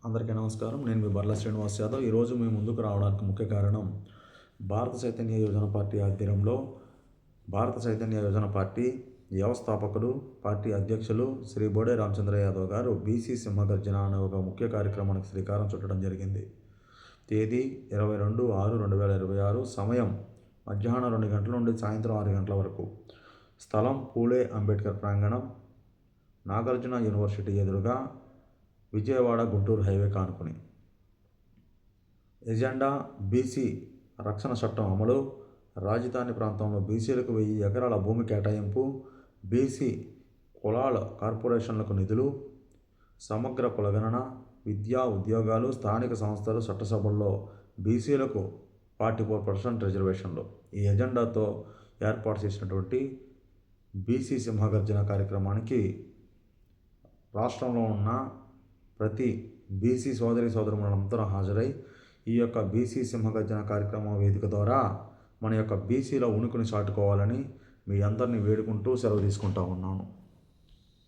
అందరికీ నమస్కారం. నేను మీ బర్ల శ్రీనివాస్ యాదవ్. ఈరోజు మీ ముందుకు రావడానికి ముఖ్య కారణం భారత చైతన్య యోజన పార్టీ ఆధ్వర్యంలో భారత చైతన్య యోజన పార్టీ వ్యవస్థాపకులు, పార్టీ అధ్యక్షులు శ్రీ బోడే రామచంద్ర యాదవ్ గారు బీసీ సింహగర్జన అనే ఒక ముఖ్య కార్యక్రమానికి శ్రీకారం చుట్టడం జరిగింది. తేదీ 22/6/2026, సమయం మధ్యాహ్నం 2 గంటల నుండి సాయంత్రం 6 గంటల వరకు. స్థలం పూలే అంబేద్కర్ ప్రాంగణం, నాగార్జున యూనివర్సిటీ ఎదురుగా, విజయవాడ గుంటూరు హైవే కానుకొని. ఎజెండా: బీసీ రక్షణ చట్టం అమలు, రాజధాని ప్రాంతంలో బీసీలకు 1000 ఎకరాల భూమి కేటాయింపు, బీసీ కులాల కార్పొరేషన్లకు నిధులు, సమగ్ర కులగణన, విద్యా ఉద్యోగాలు, స్థానిక సంస్థలు, చట్టసభల్లో బీసీలకు 44% రిజర్వేషన్లు. ఈ ఎజెండాతో ఏర్పాటు చేసినటువంటి బీసీ సింహగర్జన కార్యక్రమానికి రాష్ట్రంలో ఉన్న ప్రతి బీసీ సోదరులందరూ హాజరై ఈ యొక్క బీసీ సింహగర్జన కార్యక్రమం వేదిక ద్వారా మన యొక్క బీసీల ఉనికిని చాటుకోవాలని మీ అందరినీ వేడుకుంటూ సెలవు తీసుకుంటా ఉన్నాను.